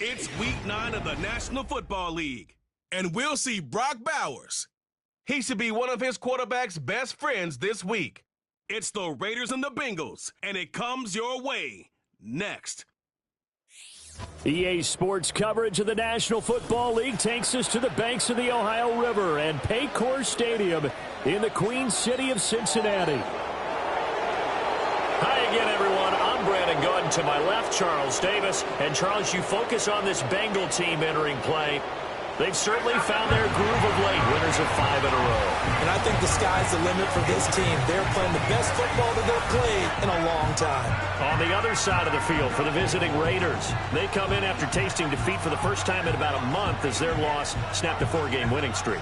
It's week 9 of the National Football League, and we'll see Brock Bowers. He should be one of his quarterback's best friends this week. It's the Raiders and the Bengals, and it comes your way next. EA Sports coverage of the National Football League takes us to the banks of the Ohio River and Paycor Stadium in the Queen City of Cincinnati. Hi again, everyone. I'm Brandon Gunn. To my left, Charles Davis. And, Charles, you focus on this Bengal team entering play. They've certainly found their groove of late, winners of 5 in a row. And I think the sky's the limit for this team. They're playing the best football that they've played in a long time. On the other side of the field for the visiting Raiders, they come in after tasting defeat for the first time in about a month as their loss snapped a 4-game winning streak.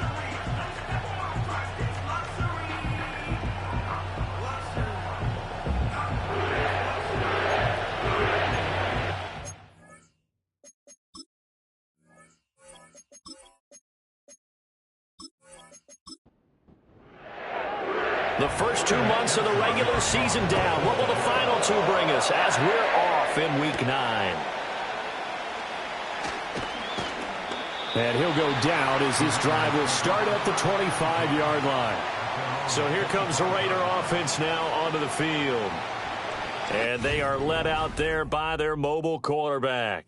The first 2 months of the regular season down. What will the final 2 bring us as we're off in week 9? And he'll go down as this drive will start at the 25-yard line. So here comes the Raider offense now onto the field. And they are led out there by their mobile quarterback.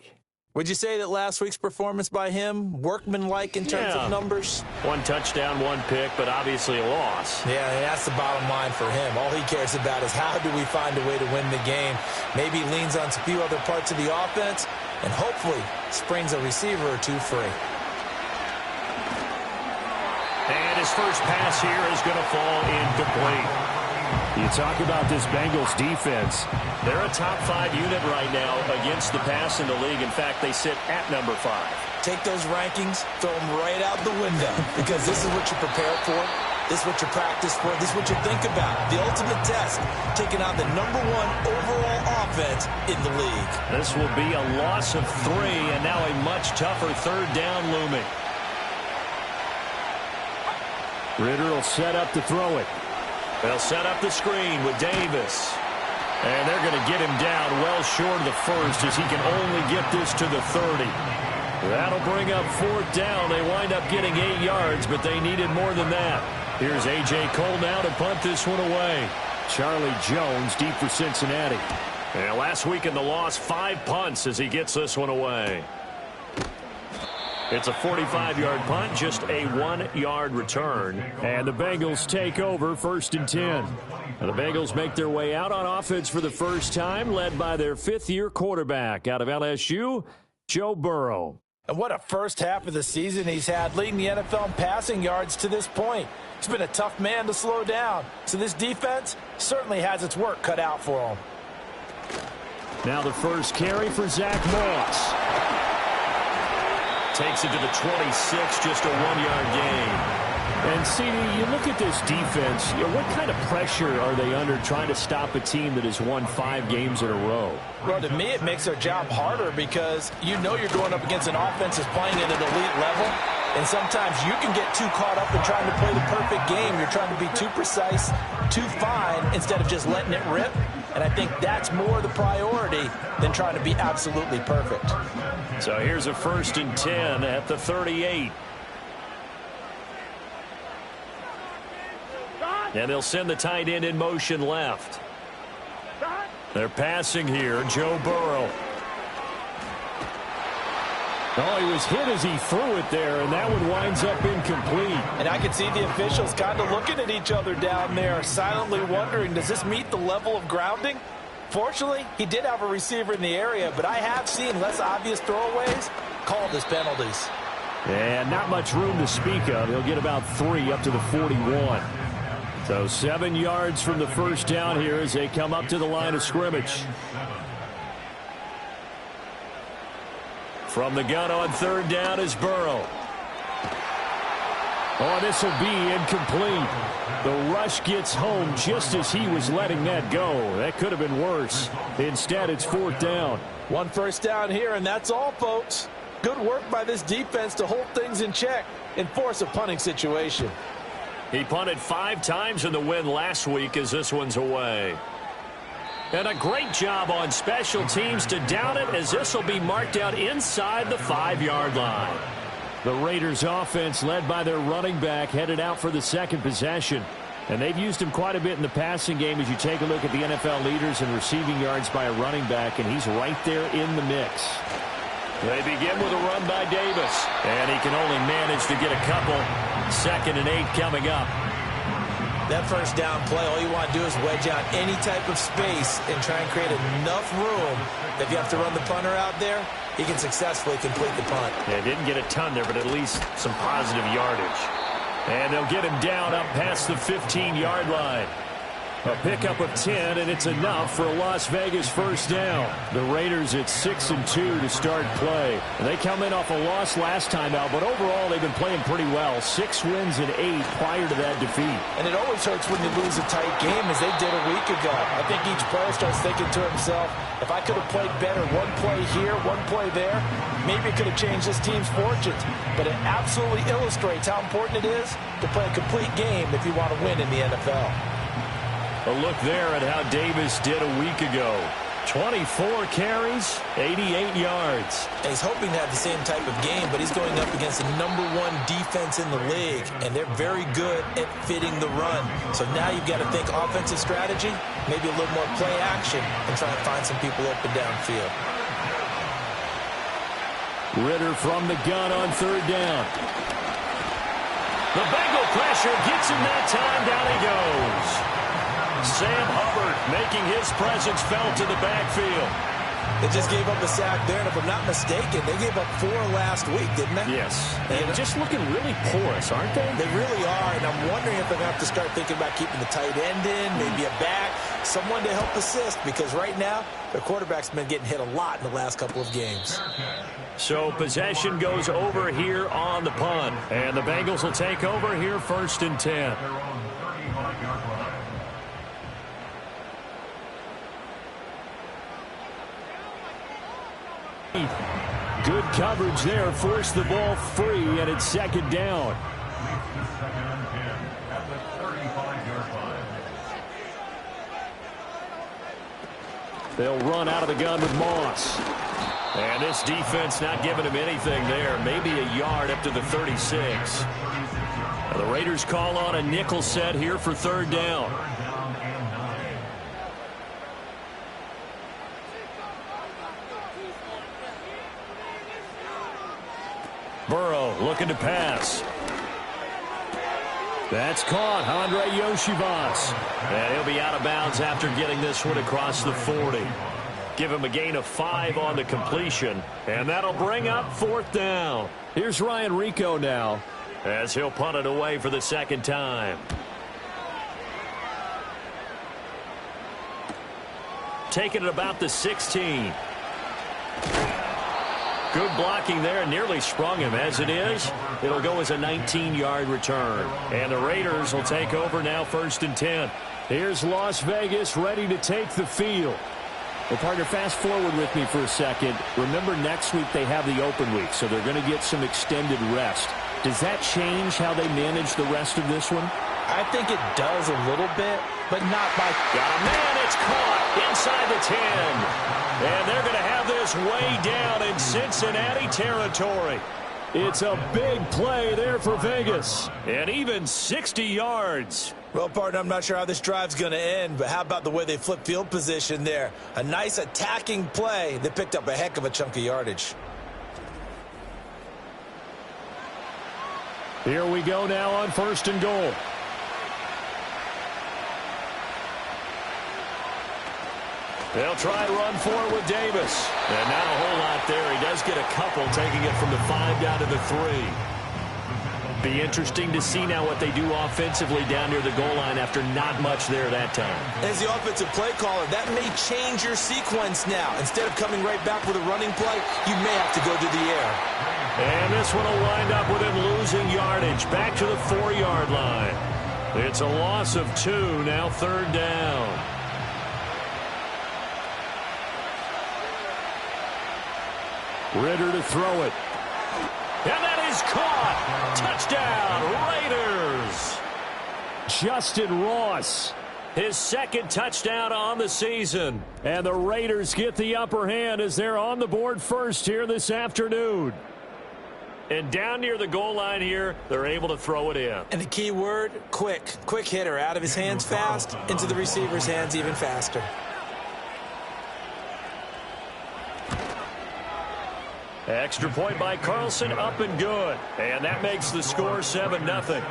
Would you say that last week's performance by him, workmanlike in terms of numbers? 1 touchdown, 1 pick, but obviously a loss. Yeah, that's the bottom line for him. All he cares about is how do we find a way to win the game. Maybe leans on a few other parts of the offense, and hopefully springs a receiver or 2 free. And his first pass here is going to fall incomplete. You talk about this Bengals defense. They're a top 5 unit right now against the pass in the league. In fact, they sit at number 5. Take those rankings, throw them right out the window, because this is what you prepare for. This is what you practice for. This is what you think about. The ultimate test, taking on the number 1 overall offense in the league. This will be a loss of 3, and now a much tougher 3rd down looming. Ritter will set up to throw it. They'll set up the screen with Davis. And they're going to get him down well short of the first as he can only get this to the 30. That'll bring up 4th down. They wind up getting 8 yards, but they needed more than that. Here's A.J. Cole now to punt this one away. Charlie Jones deep for Cincinnati. And last week in the loss, 5 punts as he gets this one away. It's a 45-yard punt, just a 1-yard return. And the Bengals take over 1st and 10. And the Bengals make their way out on offense for the first time, led by their 5th-year quarterback out of LSU, Joe Burrow. And what a first half of the season he's had, leading the NFL in passing yards to this point. He's been a tough man to slow down. So this defense certainly has its work cut out for him. Now the first carry for Zach Moss. Takes it to the 26, just a 1-yard gain. And, CD, you look at this defense, what kind of pressure are they under trying to stop a team that has won 5 games in a row? Well, to me, it makes their job harder because you know you're going up against an offense that's playing at an elite level. And sometimes you can get too caught up in trying to play the perfect game. You're trying to be too precise, too fine, instead of just letting it rip. And I think that's more the priority than trying to be absolutely perfect. So here's a 1st and 10 at the 38. And they'll send the tight end in motion left. They're passing here, Joe Burrow. Oh, he was hit as he threw it there, and that one winds up incomplete. And I can see the officials kind of looking at each other down there, silently wondering, does this meet the level of grounding? Fortunately, he did have a receiver in the area, but I have seen less obvious throwaways called as penalties. And not much room to speak of. He'll get about 3 up to the 41. So 7 yards from the first down here as they come up to the line of scrimmage. From the gun on 3rd down is Burrow. Oh, this will be incomplete. The rush gets home just as he was letting that go. That could have been worse. Instead, it's 4th down. 1 first down here, and that's all, folks. Good work by this defense to hold things in check and force a punting situation. He punted 5 times in the win last week as this one's away. And a great job on special teams to down it, as this will be marked out inside the 5-yard line. The Raiders offense, led by their running back, headed out for the second possession. And they've used him quite a bit in the passing game as you take a look at the NFL leaders in receiving yards by a running back, and he's right there in the mix. They begin with a run by Davis, and he can only manage to get a couple. 2nd and 8 coming up. That first down play, all you want to do is wedge out any type of space and try and create enough room that if you have to run the punter out there, he can successfully complete the punt. Yeah, didn't get a ton there, but at least some positive yardage. And they'll get him down up past the 15-yard line. A pickup of 10, and it's enough for a Las Vegas first down. The Raiders at 6-2 to start play. And they come in off a loss last time out, but overall they've been playing pretty well. 6 wins and 8 prior to that defeat. And it always hurts when you lose a tight game, as they did a week ago. I think each player starts thinking to himself, if I could have played better one play here, one play there, maybe it could have changed this team's fortunes. But it absolutely illustrates how important it is to play a complete game if you want to win in the NFL. A look there at how Davis did a week ago. 24 carries, 88 yards. And he's hoping to have the same type of game, but he's going up against the #1 defense in the league, and they're very good at fitting the run. So now you've got to think offensive strategy, maybe a little more play action, and try and find some people open downfield. Ritter from the gun on 3rd down. The Bengal pressure gets him that time. Down he goes. Sam Hubbard making his presence felt in the backfield. They just gave up a sack there, and if I'm not mistaken, they gave up 4 last week, didn't they? Yes. And just looking really porous, aren't they? They really are, and I'm wondering if they're going to have to start thinking about keeping the tight end in, maybe a back, someone to help assist, because right now, their quarterback's been getting hit a lot in the last couple of games. So possession goes over here on the punt, and the Bengals will take over here 1st and 10. Good coverage there, forced the ball free, and it's 2nd down. They'll run out of the gun with Moss. And this defense not giving him anything there. Maybe a yard up to the 36. Now the Raiders call on a nickel set here for 3rd down. Burrow looking to pass. That's caught. Andre Yoshivas. And he'll be out of bounds after getting this one across the 40. Give him a gain of 5 on the completion. And that'll bring up 4th down. Here's Ryan Rico now, as he'll punt it away for the 2nd time. Taking it about the 16. Good blocking there, nearly sprung him. As it is, it'll go as a 19-yard return. And the Raiders will take over now 1st and 10. Here's Las Vegas ready to take the field. Well, partner, fast forward with me for a second. Remember, next week they have the open week, so they're going to get some extended rest. Does that change how they manage the rest of this one? I think it does a little bit, but not by... Got a man, it's caught inside the 10. And they're going to have this way down in Cincinnati territory. It's a big play there for Vegas. And even 60 yards. Well, partner, I'm not sure how this drive's going to end, but how about the way they flip field position there? A nice attacking play. They picked up a heck of a chunk of yardage. Here we go now on 1st and goal. They'll try to run forward with Davis. And not a whole lot there. He does get a couple, taking it from the 5 down to the 3. Be interesting to see now what they do offensively down near the goal line after not much there that time. As the offensive play caller, that may change your sequence now. Instead of coming right back with a running play, you may have to go to the air. And this one will wind up with him losing yardage back to the 4-yard line. It's a loss of 2, now 3rd down. Ritter to throw it. And that is caught. Touchdown, Raiders. Justin Ross His second touchdown on the season. And the Raiders get the upper hand as they're on the board first here this afternoon. And down near the goal line here, they're able to throw it in. And the key word, quick. Quick hitter. Out of his hands fast, into the receiver's hands even faster. Extra point by Carlson, up and good. And that makes the score 7-0.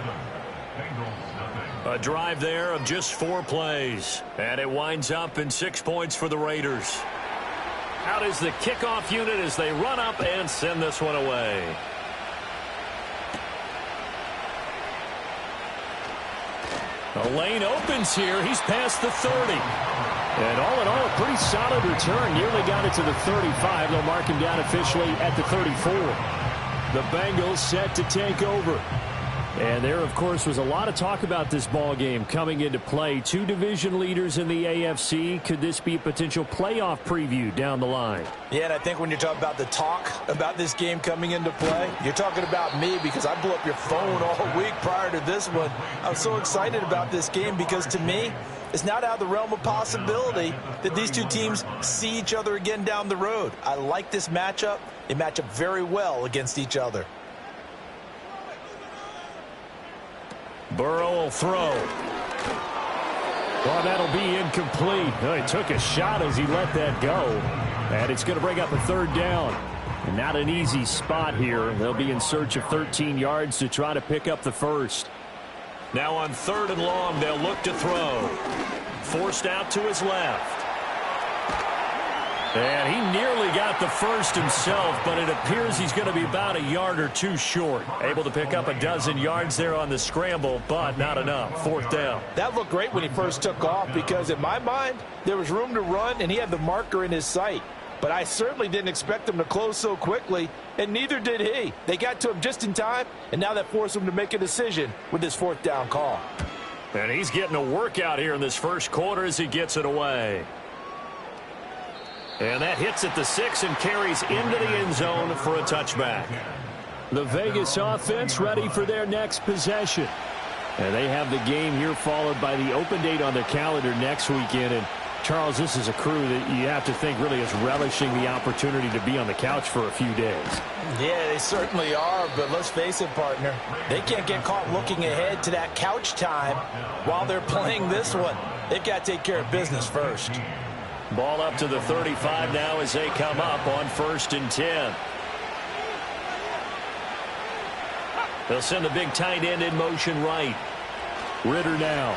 A drive there of just 4 plays. And it winds up in 6 points for the Raiders. Out is the kickoff unit as they run up and send this one away. The lane opens here. He's past the 30. And all in all, a pretty solid return. Nearly got it to the 35. They'll mark him down officially at the 34. The Bengals set to take over. And there, of course, was a lot of talk about this ball game coming into play. 2 division leaders in the AFC. Could this be a potential playoff preview down the line? Yeah, and I think when you're talking about the talk about this game coming into play, you're talking about me because I blew up your phone all week prior to this one. I was so excited about this game because, to me, it's not out of the realm of possibility that these 2 teams see each other again down the road. I like this matchup. They match up very well against each other. Burrow will throw. Well, that'll be incomplete. He took a shot as he let that go. And it's going to bring up a 3rd down. And not an easy spot here. They'll be in search of 13 yards to try to pick up the first. Now on 3rd and long, they'll look to throw. Forced out to his left. And he nearly got the first himself, but it appears he's going to be about a yard or 2 short. Able to pick up a dozen yards there on the scramble, but not enough. 4th down. That looked great when he first took off because, in my mind, there was room to run, and he had the marker in his sight. But I certainly didn't expect him to close so quickly, and neither did he. They got to him just in time, and now that forced him to make a decision with this 4th down call. And he's getting a workout here in this first quarter as he gets it away. And that hits at the 6 and carries into the end zone for a touchback. The Vegas offense ready for their next possession. And they have the game here followed by the open date on their calendar next weekend. And Charles, this is a crew that you have to think really is relishing the opportunity to be on the couch for a few days. Yeah, they certainly are, but let's face it, partner. They can't get caught looking ahead to that couch time while they're playing this one. They've got to take care of business first. Ball up to the 35 now as they come up on 1st and 10. They'll send the big tight end in motion right. Ritter now.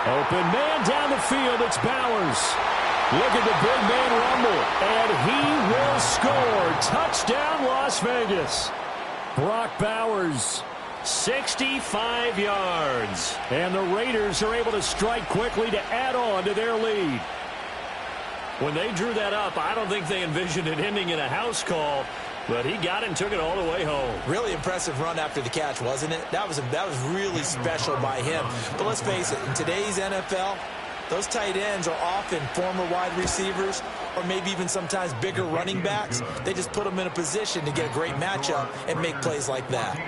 Open man down the field. It's Bowers. Look at the big man rumble. And he will score. Touchdown, Las Vegas. Brock Bowers. 65 yards. And the Raiders are able to strike quickly to add on to their lead. When they drew that up, I don't think they envisioned it ending in a house call, but he got it and took it all the way home. Really impressive run after the catch, wasn't it? That was really special by him. But let's face it, in today's NFL, those tight ends are often former wide receivers or maybe even sometimes bigger running backs. They just put them in a position to get a great matchup and make plays like that.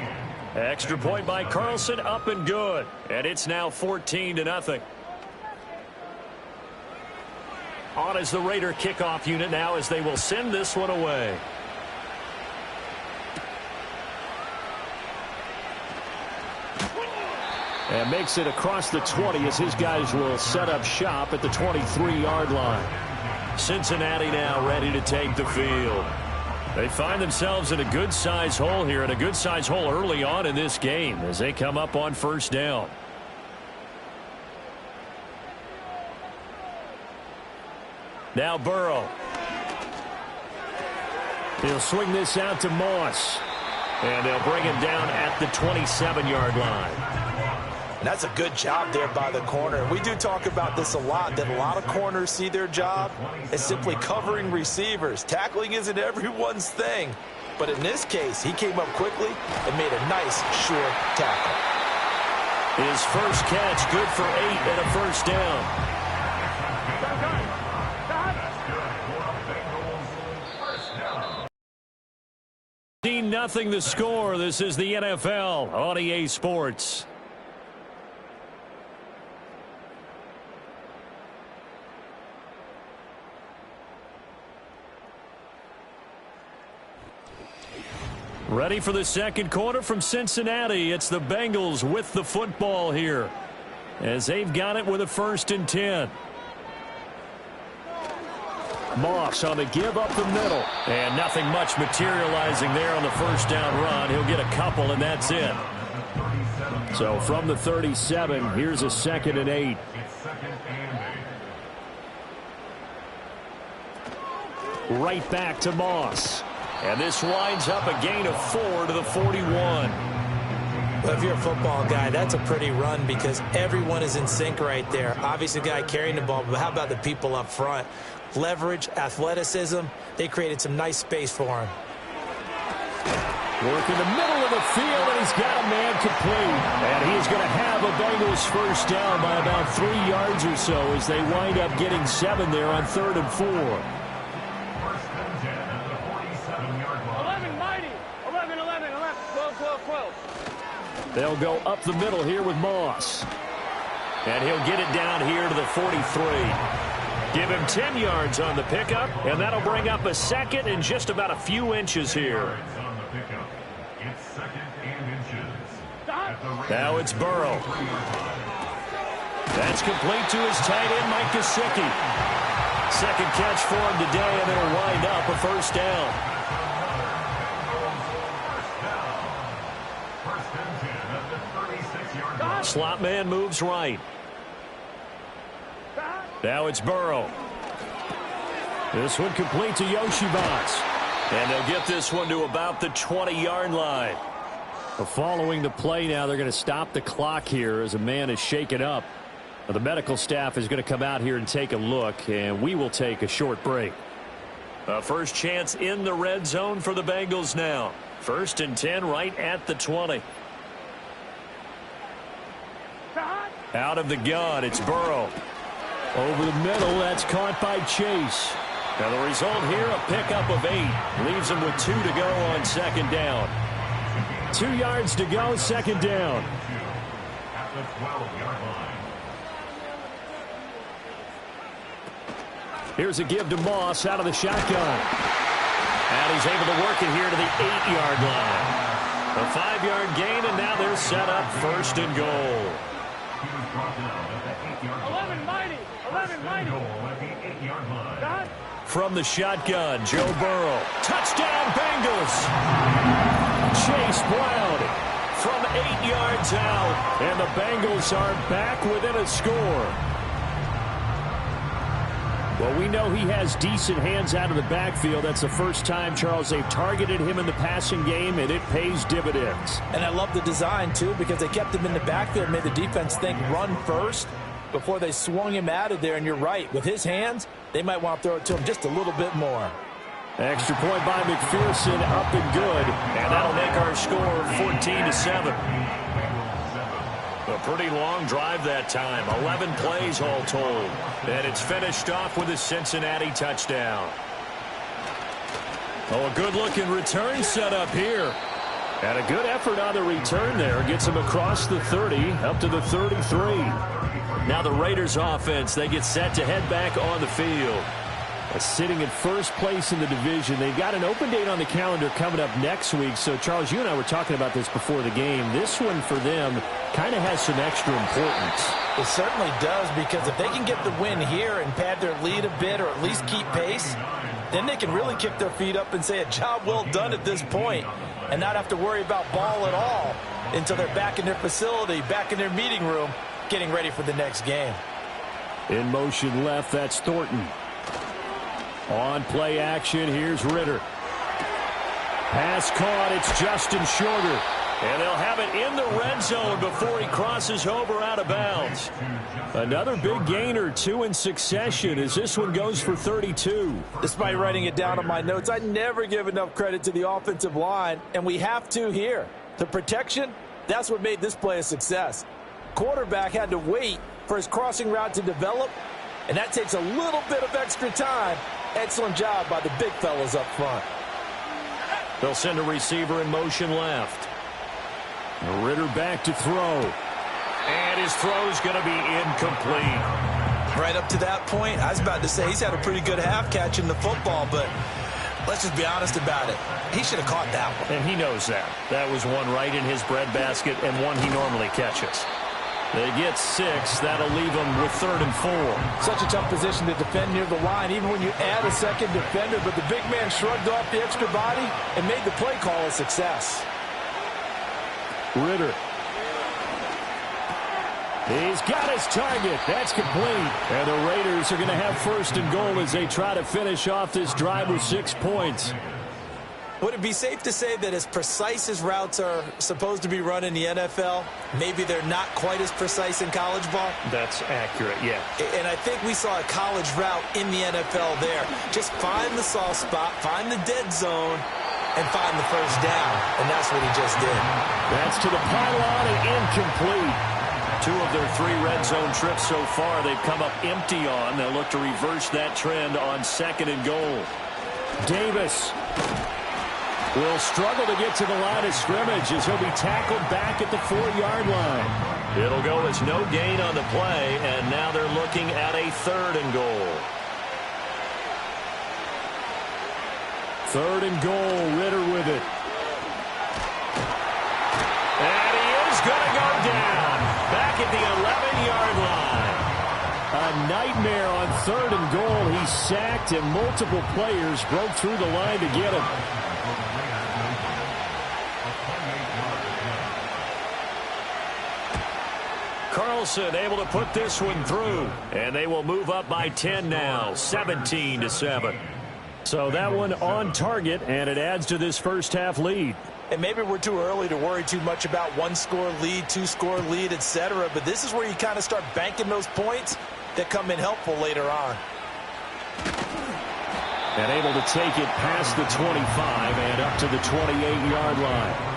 Extra point by Carlson, up and good. And it's now 14-0. On is the Raider kickoff unit now as they will send this one away. And makes it across the 20 as his guys will set up shop at the 23-yard line. Cincinnati now ready to take the field. They find themselves in a good-sized hole here, and a good-sized hole early on in this game as they come up on 1st down. Now Burrow. He'll swing this out to Moss. And they'll bring him down at the 27-yard line. And that's a good job there by the corner. We do talk about this a lot, that a lot of corners see their job as simply covering receivers. Tackling isn't everyone's thing. But in this case, he came up quickly and made a nice, short tackle. His first catch, good for 8 and a 1st down. Nothing the score. This is the NFL on EA Sports. Ready for the second quarter from Cincinnati. It's the Bengals with the football here, as they've got it with a 1st and 10. Moss on the give up the middle. And nothing much materializing there on the first down run. He'll get a couple, and that's it. So from the 37, here's a 2nd and 8. Right back to Moss. And this winds up a gain of 4 to the 41. Well, if you're a football guy, that's a pretty run because everyone is in sync right there. Obviously, the guy carrying the ball, but how about the people up front? Leverage, athleticism, they created some nice space for him. Work in the middle of the field, and he's got a man complete. And he's going to have a Bengals first down by about 3 yards or so as they wind up getting 7 there on 3rd and 4. They'll go up the middle here with Moss. And he'll get it down here to the 43. Give him 10 yards on the pickup, and that'll bring up a 2nd and just about a few inches here. Now it's Burrow. That's complete to his tight end, Mike Gesicki. 2nd catch for him today, and it'll wind up a 1st down. Slot man moves right. Now it's Burrow. This one complete to Yoshibas. And they'll get this one to about the 20-yard line. Following the play now, they're going to stop the clock here as a man is shaken up. The medical staff is going to come out here and take a look, and we will take a short break. A first chance in the red zone for the Bengals now. 1st and 10 right at the 20. Out of the gun, it's Burrow. Over the middle, that's caught by Chase. Now the result here, a pickup of 8. Leaves him with 2 to go on 2nd down. 2 yards to go, 2nd down. Here's a give to Moss out of the shotgun. And he's able to work it here to the 8-yard line. A 5-yard gain, and now they're set up 1st and goal. 11-90. From the shotgun, Joe Burrow. Touchdown, Bengals! Chase Brown from 8 yards out. And the Bengals are back within a score. Well, we know he has decent hands out of the backfield. That's the first time, Charles, they've targeted him in the passing game, and it pays dividends. And I love the design, too, because they kept him in the backfield, made the defense think run first before they swung him out of there. And you're right, with his hands, they might want to throw it to him just a little bit more. Extra point by McPherson, up and good. And that'll make our score 14-7. A pretty long drive that time. 11 plays all told. And it's finished off with a Cincinnati touchdown. Oh, a good-looking return set up here. And a good effort on the return there. Gets him across the 30, up to the 33. Now the Raiders offense, they get set to head back on the field. Sitting in first place in the division. They've got an open date on the calendar coming up next week. So, Charles, you and I were talking about this before the game. This one for them kind of has some extra importance. It certainly does, because if they can get the win here and pad their lead a bit or at least keep pace, then they can really kick their feet up and say a job well done at this point and not have to worry about ball at all until they're back in their facility, back in their meeting room, getting ready for the next game. In motion left, that's Thornton. On play action, here's Ritter. Pass caught, it's Justin Shorter. And they'll have it in the red zone before he crosses over out of bounds. Another big gainer, 2 in succession, as this one goes for 32. Despite writing it down on my notes, I never give enough credit to the offensive line, and we have to here. The protection, that's what made this play a success. Quarterback had to wait for his crossing route to develop, and that takes a little bit of extra time. Excellent job by the big fellas up front. They'll send a receiver in motion left. Ritter back to throw. And his throw's going to be incomplete. Right up to that point, I was about to say he's had a pretty good half catching the football, but Let's just be honest about it. He should have caught that one. And he knows that. That was one right in his breadbasket and one he normally catches. They get 6. That'll leave them with 3rd and 4. Such a tough position to defend near the line, even when you add a second defender. But the big man shrugged off the extra body and made the play call a success. Ritter. He's got his target. That's complete. And the Raiders are going to have 1st and goal as they try to finish off this drive with 6 points. Would it be safe to say that as precise as routes are supposed to be run in the NFL, maybe they're not quite as precise in college ball? That's accurate, yeah. And I think we saw a college route in the NFL there. Just find the soft spot, find the dead zone, and find the first down. And that's what he just did. That's to the pylon and incomplete. 2 of their 3 red zone trips so far they've come up empty on. They'll look to reverse that trend on 2nd and goal. Davis will struggle to get to the line of scrimmage as he'll be tackled back at the 4-yard line. It'll go as no gain on the play, and now they're looking at a 3rd and goal. 3rd and goal, Ritter with it. And he is going to go down back at the 11-yard line. A nightmare on 3rd and goal. He's sacked, and multiple players broke through the line to get him. Carlson able to put this one through, and they will move up by 10 now, 17-7. So that one on target, and it adds to this first half lead. And maybe we're too early to worry too much about 1-score lead, 2-score lead, etc. But this is where you kind of start banking those points that come in helpful later on. And able to take it past the 25 and up to the 28-yard line.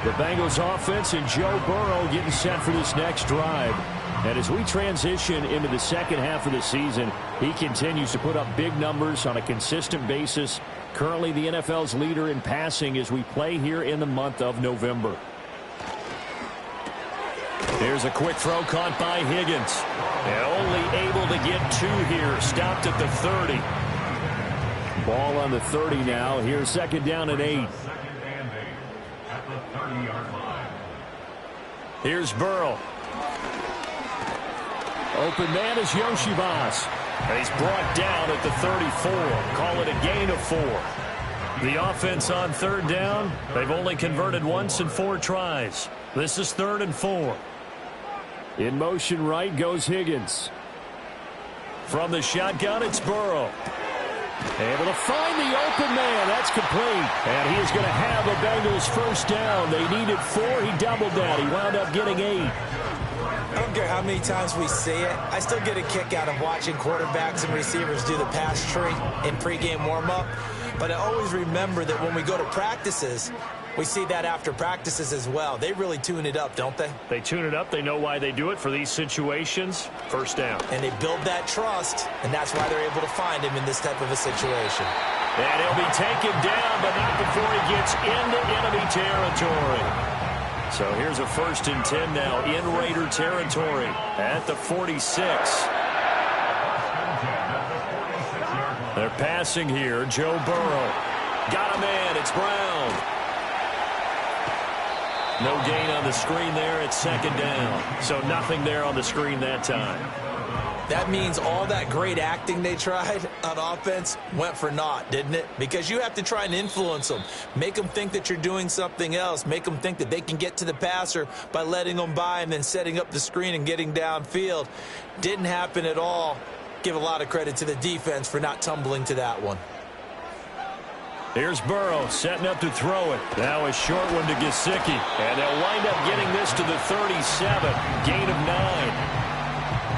The Bengals offense and Joe Burrow getting set for this next drive. And as we transition into the second half of the season, he continues to put up big numbers on a consistent basis. Currently the NFL's leader in passing as we play here in the month of November. Here's a quick throw caught by Higgins. And only able to get 2 here. Stopped at the 30. Ball on the 30 now. Here's 2nd down and 8. Here's Burrow. Open man is Yoshibas. And he's brought down at the 34. Call it a gain of 4. The offense on 3rd down, they've only converted once in 4 tries. This is 3rd and 4. In motion right goes Higgins. From the shotgun, it's Burrow. Able to find the open man. That's complete. And he is going to have a Bengals first down. They needed 4. He doubled that. He wound up getting 8. I don't care how many times we see it. I still get a kick out of watching quarterbacks and receivers do the pass tree in pregame warm-up. But I always remember that when we go to practices, we see that after practices as well. They really tune it up, don't they? They tune it up. They know why they do it for these situations. First down. And they build that trust, and that's why they're able to find him in this type of a situation. And he'll be taken down, but not before he gets into enemy territory. So here's a 1st and 10 now in Raider territory at the 46. They're passing here. Joe Burrow. Got a man. It's Brown. No gain on the screen there. It's 2nd down. So nothing there on the screen that time. That means all that great acting they tried on offense went for naught, didn't it? Because you have to try and influence them. Make them think that you're doing something else. Make them think that they can get to the passer by letting them by and then setting up the screen and getting downfield. Didn't happen at all. Give a lot of credit to the defense for not tumbling to that one. Here's Burrow setting up to throw it. Now a short one to Gesicki. And they'll wind up getting this to the 37. Gain of 9.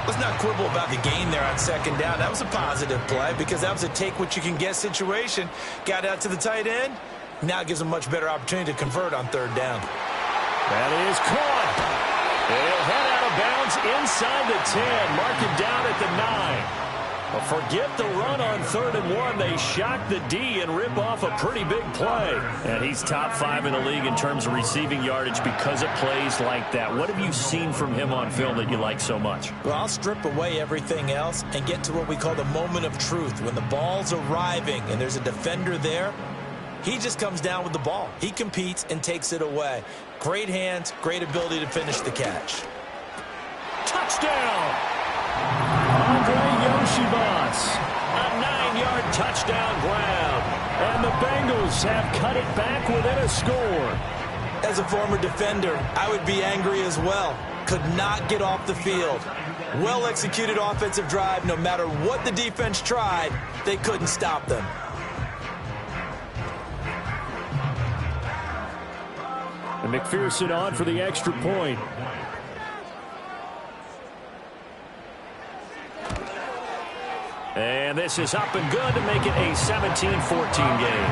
Let's not quibble about the gain there on 2nd down. That was a positive play because that was a take-what-you-can-get situation. Got out to the tight end. Now gives them a much better opportunity to convert on 3rd down. That is caught. He'll head out of bounds inside the 10. Mark it down at the 9. Well, forget the run on 3rd and 1. They shock the D and rip off a pretty big play. And he's top 5 in the league in terms of receiving yardage because of plays like that. What have you seen from him on film that you like so much? Well, I'll strip away everything else and get to what we call the moment of truth. When the ball's arriving and there's a defender there, he just comes down with the ball. He competes and takes it away. Great hands, great ability to finish the catch. Touchdown! Andre Yoshibas, a 9-yard touchdown grab. And the Bengals have cut it back within a score. As a former defender, I would be angry as well. Could not get off the field. Well-executed offensive drive. No matter what the defense tried, they couldn't stop them. And McPherson on for the extra point. And this is up and good to make it a 17-14 game.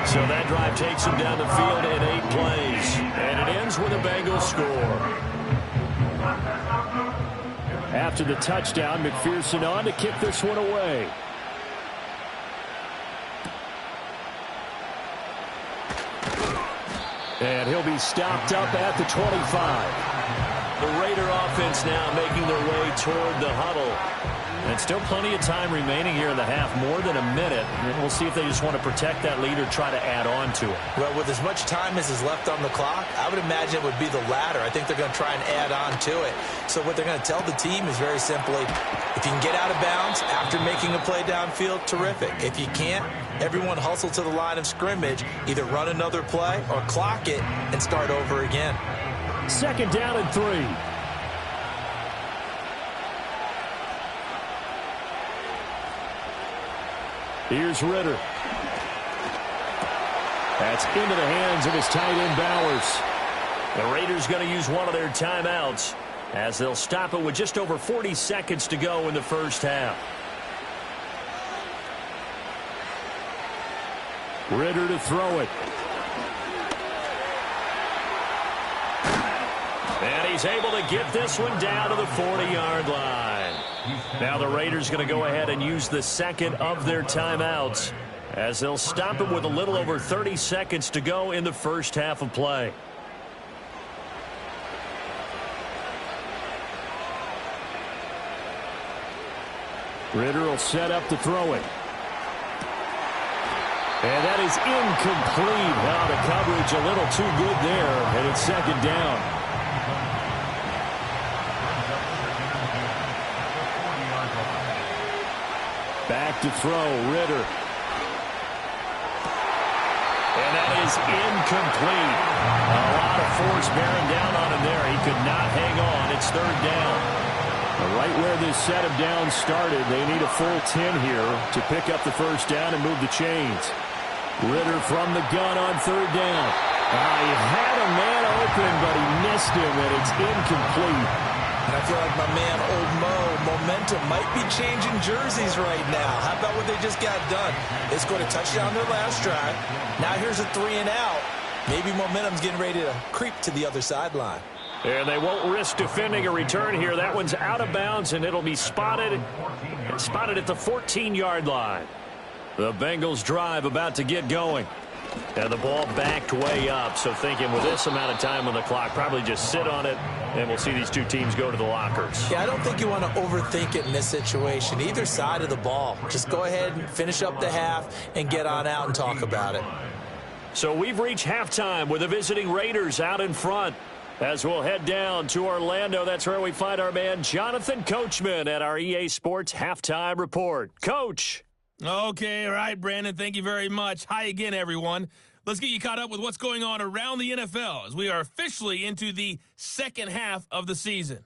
So that drive takes them down the field in 8 plays. And it ends with a Bengals score. After the touchdown, McPherson on to kick this one away. And he'll be stopped up at the 25. The Raider offense now making their way toward the huddle. And still plenty of time remaining here in the half, more than a minute. And we'll see if they just want to protect that lead or try to add on to it. Well, with as much time as is left on the clock, I would imagine it would be the latter. I think they're going to try and add on to it. So what they're going to tell the team is very simply, if you can get out of bounds after making a play downfield, terrific. If you can't, everyone hustle to the line of scrimmage, either run another play or clock it and start over again. 2nd down and 3. Here's Ritter. That's into the hands of his tight end, Bowers. The Raiders going to use one of their timeouts as they'll stop it with just over 40 seconds to go in the first half. Ritter to throw it. And he's able to get this one down to the 40-yard line. Now the Raiders going to go ahead and use the second of their timeouts as they'll stop it with a little over 30 seconds to go in the first half of play. Ritter will set up to throw it. And that is incomplete. Wow, the coverage a little too good there, and it's 2nd down. Back to throw, Ritter. And that is incomplete. A lot of force bearing down on him there. He could not hang on. It's 3rd down. Right where this set of downs started, they need a full 10 here to pick up the first down and move the chains. Ritter from the gun on 3rd down. He had a man open, but he missed him, and it's incomplete. And I feel like my man, Old Mo, momentum might be changing jerseys right now. How about what they just got done? They scored a touchdown their last drive. Now here's a 3 and out. Maybe momentum's getting ready to creep to the other sideline. And they won't risk defending a return here. That one's out of bounds, and it'll be spotted at the 14-yard line. The Bengals drive about to get going. And the ball backed way up, so thinking with this amount of time on the clock, probably just sit on it, and we'll see these two teams go to the lockers. Yeah, I don't think you want to overthink it in this situation. Either side of the ball. Just go ahead and finish up the half and get on out and talk about it. So we've reached halftime with the visiting Raiders out in front. As we'll head down to Orlando, that's where we find our man Jonathan Coachman at our EA Sports Halftime Report. Coach. Okay, all right, Brandon, thank you very much. Hi again, everyone. Let's get you caught up with what's going on around the NFL as we are officially into the second half of the season.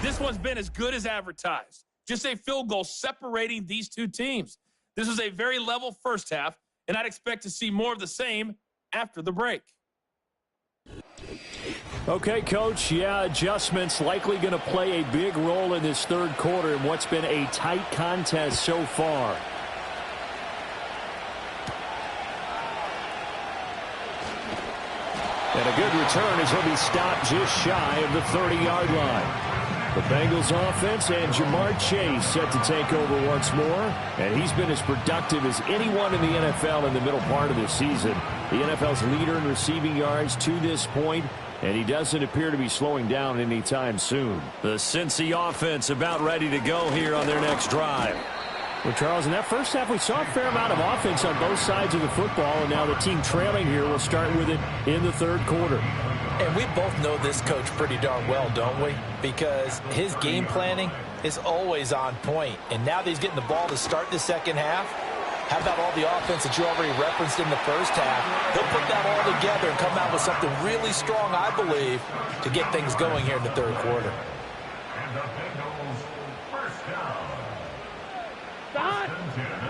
This one's been as good as advertised. Just a field goal separating these two teams. This is a very level first half, and I'd expect to see more of the same after the break. Okay, Coach, adjustments likely going to play a big role in this third quarter in what's been a tight contest so far. And a good return as he'll be stopped just shy of the 30-yard line. The Bengals offense and Jamar Chase set to take over once more. And he's been as productive as anyone in the NFL in the middle part of the season. The NFL's leader in receiving yards to this point. And he doesn't appear to be slowing down anytime soon. The Cincy offense about ready to go here on their next drive. Well, Charles, in that first half, we saw a fair amount of offense on both sides of the football. And now the team trailing here will start with it in the third quarter. And we both know this coach pretty darn well, don't we? Because his game planning is always on point. And now that he's getting the ball to start the second half, how about all the offense that you already referenced in the first half? He'll put that all together and come out with something really strong, I believe, to get things going here in the third quarter. And the Bengals first down. At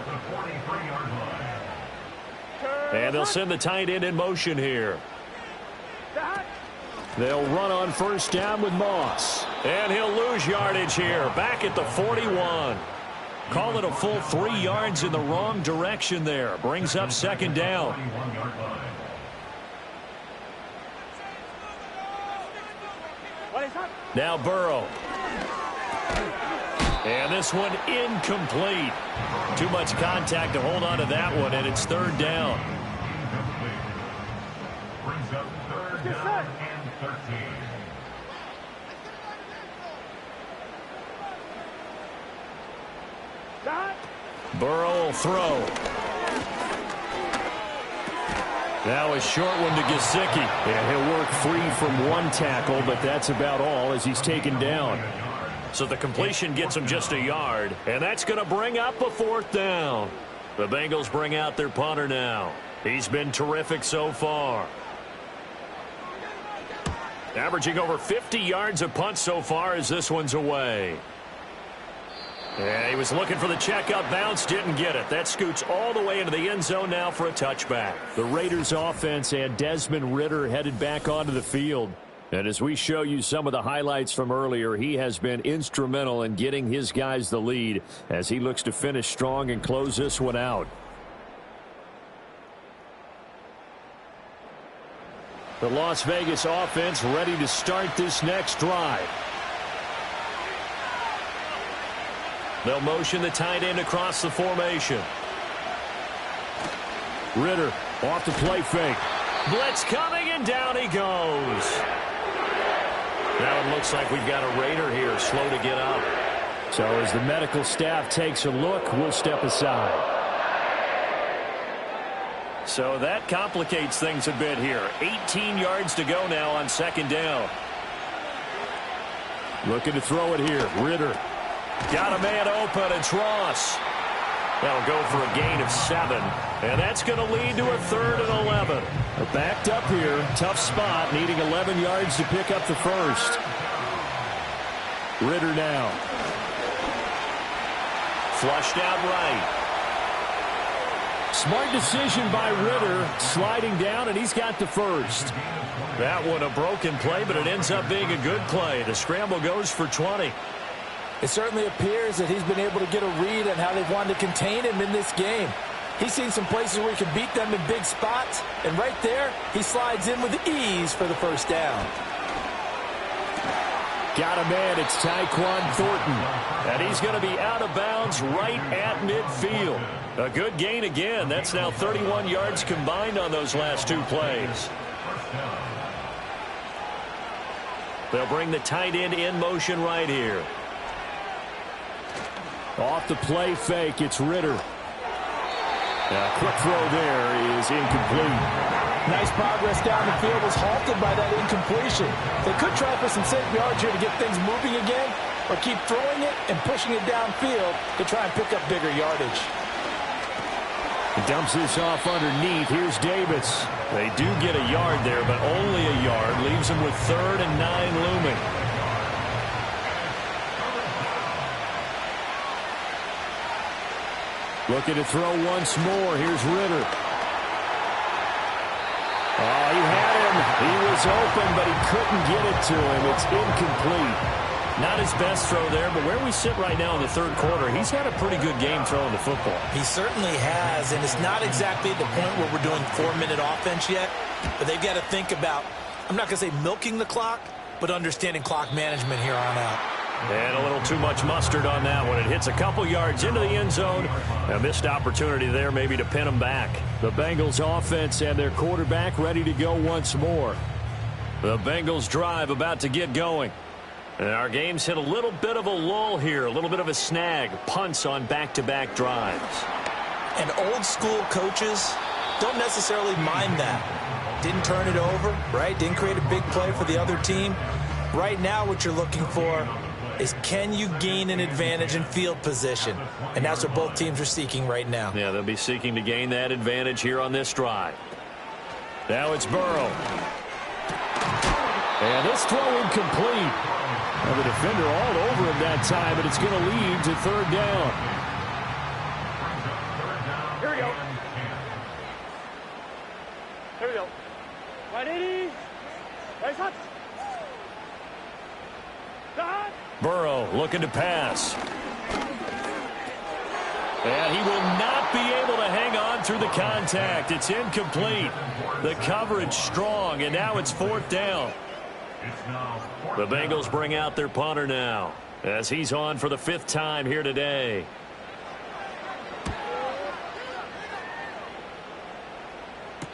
the 43-yard line. And they'll send the tight end in motion here. They'll run on first down with Moss. And he'll lose yardage here, back at the 41. Call it a full 3 yards in the wrong direction there. Brings up second down. Now Burrow. And this one incomplete. Too much contact to hold on to that one, and it's third down. Brings up third down and 13. Burrow will throw. Now a short one to Gesicki. And he'll work free from one tackle, but that's about all as he's taken down. So the completion gets him just a yard, and that's going to bring up a fourth down. The Bengals bring out their punter now. He's been terrific so far. Averaging over 50 yards a punt so far as this one's away. Yeah, he was looking for the checkup bounce, didn't get it. That scoots all the way into the end zone now for a touchback. The Raiders offense and Desmond Ridder headed back onto the field. And as we show you some of the highlights from earlier, he has been instrumental in getting his guys the lead as he looks to finish strong and close this one out. The Las Vegas offense ready to start this next drive. They'll motion the tight end across the formation. Ridder off the play fake. Blitz coming, and down he goes. Now it looks like we've got a Raider here, slow to get up. So as the medical staff takes a look, we'll step aside. So that complicates things a bit here. 18 yards to go now on second down. Looking to throw it here. Ridder. Got a man open. It's Ross. That'll go for a gain of 7. And that's going to lead to a 3rd and 11. They're backed up here. Tough spot. Needing 11 yards to pick up the first. Ridder now. Flushed out right. Smart decision by Ridder. Sliding down, and he's got the first. That one a broken play, but it ends up being a good play. The scramble goes for 20. It certainly appears that he's been able to get a read on how they've wanted to contain him in this game. He's seen some places where he can beat them in big spots, and right there, he slides in with ease for the first down. Got a man. It's Tyquan Thornton. And he's going to be out of bounds right at midfield. A good gain again. That's now 31 yards combined on those last 2 plays. They'll bring the tight end in motion right here. Off the play fake, it's Ridder. Quick throw there is incomplete. Nice progress down the field was halted by that incompletion. They could try for some safe yards here to get things moving again, or keep throwing it and pushing it downfield to try and pick up bigger yardage. He dumps this off underneath. Here's Davis. They do get a yard there, but only a yard. Leaves them with 3rd and 9 looming. Looking to throw once more. Here's Ritter. Oh, he had him. He was open, but he couldn't get it to him. It's incomplete. Not his best throw there, but where we sit right now in the third quarter, he's had a pretty good game throwing the football. He certainly has, and it's not exactly at the point where we're doing 4-minute offense yet, but they've got to think about, I'm not going to say milking the clock, but understanding clock management here on out. And a little too much mustard on that one. It hits a couple yards into the end zone. A missed opportunity there maybe to pin them back. The Bengals offense and their quarterback ready to go once more. The Bengals drive about to get going. And our game's hit a little bit of a lull here, a little bit of a snag. Punts on back-to-back drives. And old school coaches don't necessarily mind that. Didn't turn it over, right? Didn't create a big play for the other team. Right now what you're looking for is can you gain an advantage in field position? And that's what both teams are seeking right now. Yeah, they'll be seeking to gain that advantage here on this drive. Now it's Burrow. And this throw incomplete. Well, the defender all over him that time, but it's going to lead to third down. Here we go. Here we go. 180. Nice hot. Burrow looking to pass. And he will not be able to hang on through the contact. It's incomplete. The coverage strong, and now it's fourth down. The Bengals bring out their punter now as he's on for the 5th time here today.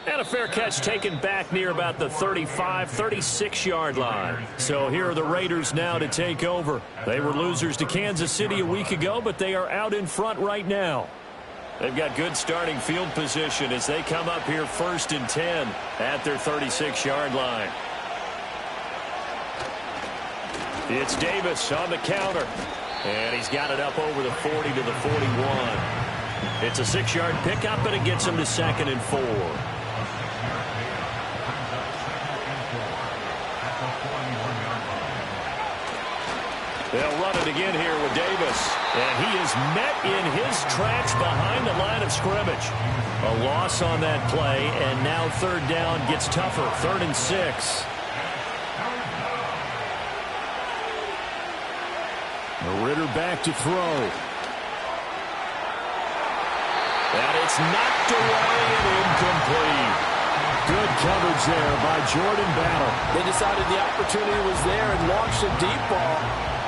And a fair catch taken back near about the 35, 36-yard line. So here are the Raiders now to take over. They were losers to Kansas City a week ago, but they are out in front right now. They've got good starting field position as they come up here 1st and 10 at their 36-yard line. It's Davis on the counter. And he's got it up over the 40 to the 41. It's a 6-yard pickup, and it gets him to 2nd and 4. They'll run it again here with Davis. And he is met in his tracks behind the line of scrimmage. A loss on that play, and now third down gets tougher. 3rd and 6. Ritter back to throw. And it's knocked away and incomplete. Good coverage there by Jordan Battle. They decided the opportunity was there and launched a deep ball,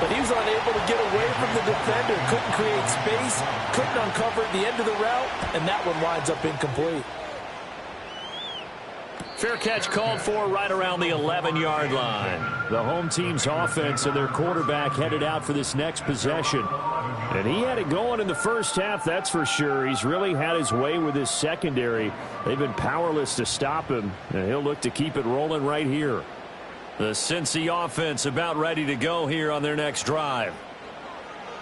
but he was unable to get away from the defender. Couldn't create space, couldn't uncover the end of the route, and that one winds up incomplete. Fair catch called for right around the 11-yard line. The home team's offense and their quarterback headed out for this next possession. And he had it going in the first half, that's for sure. He's really had his way with his secondary. They've been powerless to stop him, and he'll look to keep it rolling right here. The Cincy offense about ready to go here on their next drive.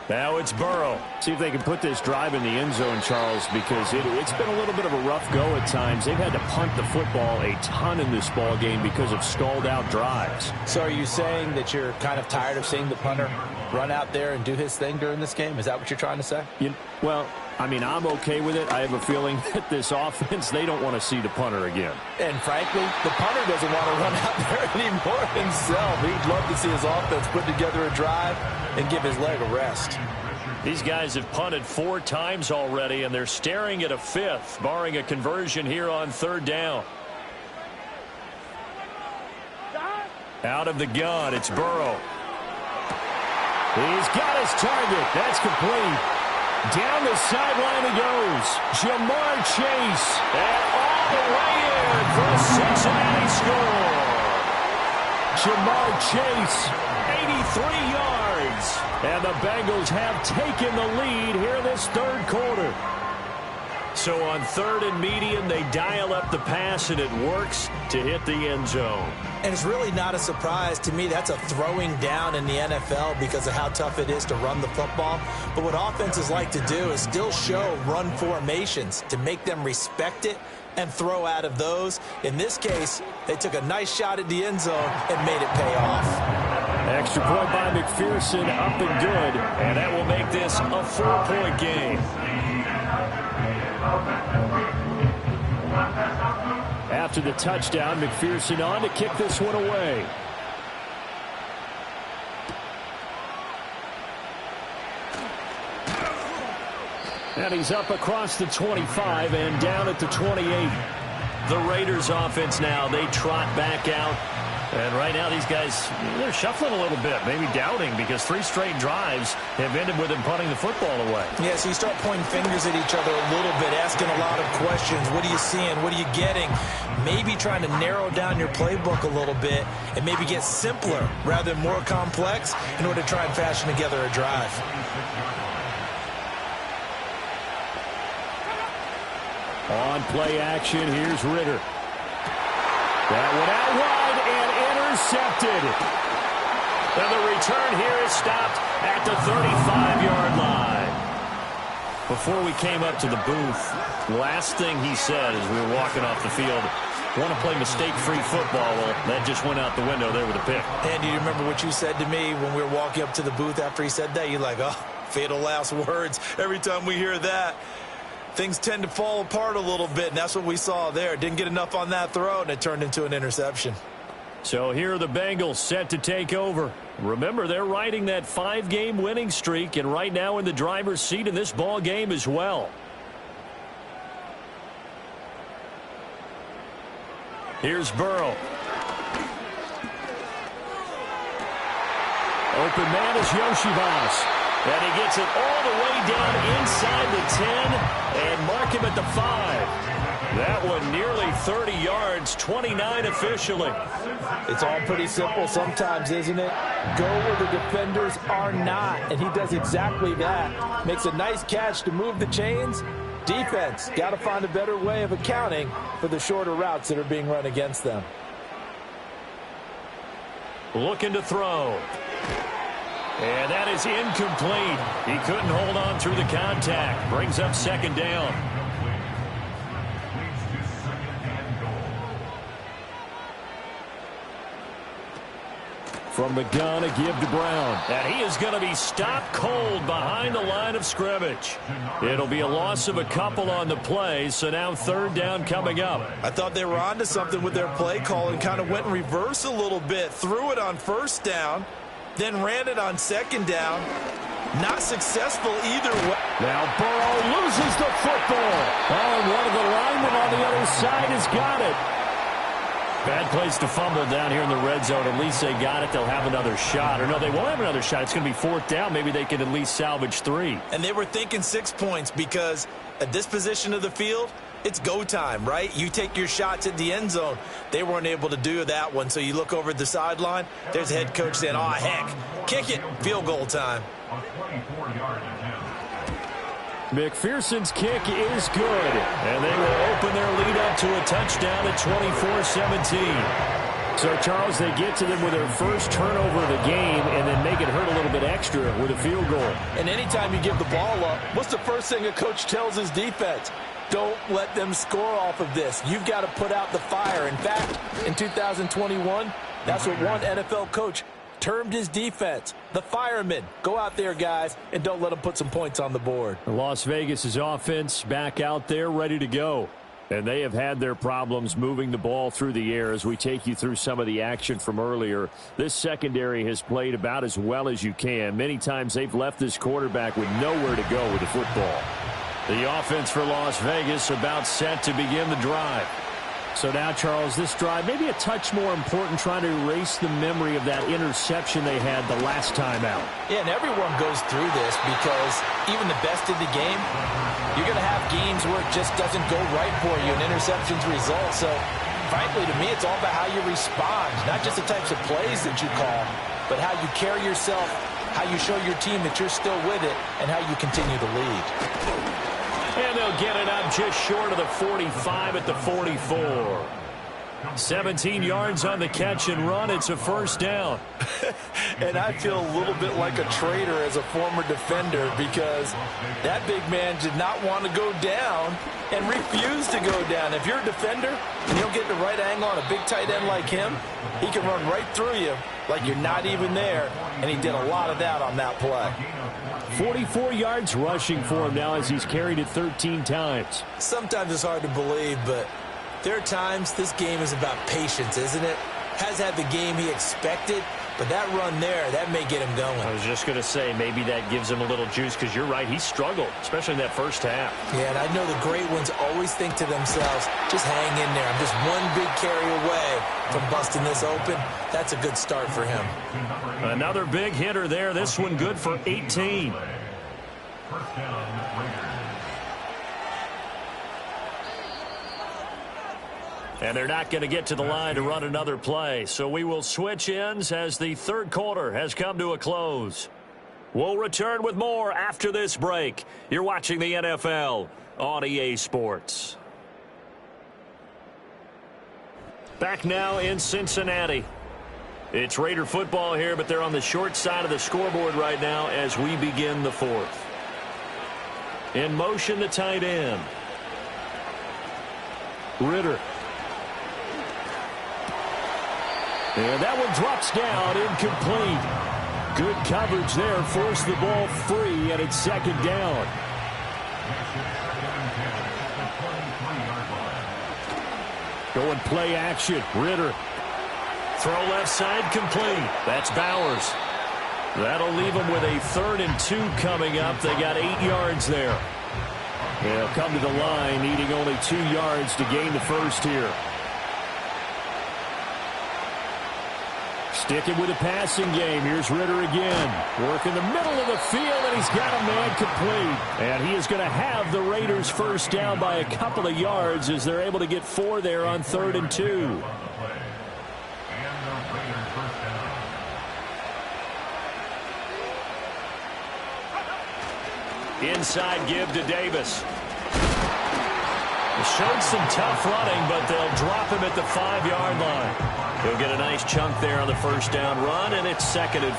Now it's Burrow. See if they can put this drive in the end zone, Charles, because it's been a little bit of a rough go at times. They've had to punt the football a ton in this ball game because of stalled out drives. So are you saying that you're kind of tired of seeing the punter run out there and do his thing during this game? Is that what you're trying to say? Well, I mean, I'm okay with it. I have a feeling that this offense, they don't want to see the punter again. And frankly, the punter doesn't want to run out there anymore himself. He'd love to see his offense put together a drive and give his leg a rest. These guys have punted 4 times already, and they're staring at a 5th, barring a conversion here on 3rd down. Out of the gun, it's Burrow. He's got his target. That's complete. Down the sideline he goes. Jamar Chase. And all the way in for a Cincinnati score. Jamar Chase, 83 yards. And the Bengals have taken the lead here in this third quarter. So on 3rd and medium, they dial up the pass, and it works to hit the end zone. And it's really not a surprise to me. That's a throwing down in the NFL because of how tough it is to run the football. But what offenses like to do is still show run formations to make them respect it and throw out of those. In this case, they took a nice shot at the end zone and made it pay off. Extra point by McPherson, up and good. And that will make this a 4-point game. to the touchdown. McPherson on to kick this one away. And he's up across the 25 and down at the 28. The Raiders offense now, they trot back out. And right now these guys, they're shuffling a little bit, maybe doubting, because 3 straight drives have ended with them punting the football away. Yeah, so you start pointing fingers at each other a little bit, asking a lot of questions. What are you seeing? What are you getting? Maybe trying to narrow down your playbook a little bit and maybe get simpler rather than more complex in order to try and fashion together a drive. On play action, here's Ritter. That one out wide and intercepted. And the return here is stopped at the 35-yard line. Before we came up to the booth, last thing he said as we were walking off the field, want to play mistake-free football. Well, that just went out the window there with a pick. And do you remember what you said to me when we were walking up to the booth after he said that? You're like, oh, fatal last words. Every time we hear that, things tend to fall apart a little bit, and that's what we saw there. Didn't get enough on that throw, and it turned into an interception. So here are the Bengals set to take over. Remember, they're riding that 5-game winning streak, and right now in the driver's seat in this ball game as well. Here's Burrow. Open man is Yoshibas. And he gets it all the way down inside the 10 and mark him at the 5. That one nearly 30 yards, 29 officially. It's all pretty simple sometimes, isn't it? Go where the defenders are not, and he does exactly that. Makes a nice catch to move the chains. Defense, got to find a better way of accounting for the shorter routes that are being run against them. Looking to throw. And that is incomplete. He couldn't hold on through the contact. Brings up second down. From the gun, a give to Brown. And he is going to be stopped cold behind the line of scrimmage. It'll be a loss of a couple on the play, so now third down coming up. I thought they were onto something with their play call and kind of went in reverse a little bit. Threw it on first down, then ran it on second down. Not successful either way. Now Burrow loses the football. Oh, and one of the linemen on the other side has got it. Bad place to fumble down here in the red zone. At least they got it. They'll have another shot. Or no, they won't have another shot. It's going to be fourth down. Maybe they can at least salvage 3. And they were thinking 6 points because at this position of the field, it's go time, right? You take your shots at the end zone. They weren't able to do that one. So you look over at the sideline. There's the head coach saying, oh, heck, kick it. Field goal time. McPherson's kick is good. And they will open their lead up to a touchdown at 24-17. So, Charles, they get to them with their first turnover of the game and then make it hurt a little bit extra with a field goal. And anytime you give the ball up, what's the first thing a coach tells his defense? Don't let them score off of this. You've got to put out the fire. In fact, in 2021, that's what one NFL coach termed his defense, the firemen. Go out there, guys, and don't let them put some points on the board. Las Vegas' offense back out there ready to go. And they have had their problems moving the ball through the air as we take you through some of the action from earlier. This secondary has played about as well as you can. Many times they've left this quarterback with nowhere to go with the football. The offense for Las Vegas about set to begin the drive. So now, Charles, this drive maybe a touch more important, trying to erase the memory of that interception they had the last time out. Yeah, and everyone goes through this because even the best in the game, you're going to have games where it just doesn't go right for you, and interceptions result. So, frankly, to me, it's all about how you respond, not just the types of plays that you call, but how you carry yourself, how you show your team that you're still with it, and how you continue to lead. And they'll get it up just short of the 45 at the 44. 17 yards on the catch and run. It's a first down. And I feel a little bit like a traitor as a former defender because that big man did not want to go down and refused to go down. If you're a defender and you don't get the right angle on a big tight end like him, he can run right through you like you're not even there, and he did a lot of that on that play. 44 yards rushing for him now as he's carried it 13 times. Sometimes it's hard to believe, but There are times this game is about patience, isn't it? Has had the game he expected, but that run there, that may get him going. I was just going to say, maybe that gives him a little juice, because you're right, he struggled, especially in that first half. Yeah, and I know the great ones always think to themselves, just hang in there. I'm just one big carry away from busting this open. That's a good start for him. Another big hitter there. This one good for 18. First down, Raiders. And they're not going to get to the line to run another play. So we will switch ends as the third quarter has come to a close. We'll return with more after this break. You're watching the NFL on EA Sports. Back now in Cincinnati. It's Raider football here, but they're on the short side of the scoreboard right now as we begin the fourth. In motion, the tight end. Ritter. And that one drops down, incomplete. Good coverage there, forced the ball free, and it's second down. Going play action, Ritter. Throw left side complete. That's Bowers. That'll leave them with a 3rd and 2 coming up. They got 8 yards there. They'll come to the line, needing only 2 yards to gain the first here. Sticking with the passing game. Here's Ritter again. Working the middle of the field, and he's got a man complete. And he is going to have the Raiders first down by a couple of yards as they're able to get 4 there on 3rd and 2. Inside give to Davis. Showed some tough running, but they'll drop him at the 5-yard line. He'll get a nice chunk there on the first down run, and it's 2nd and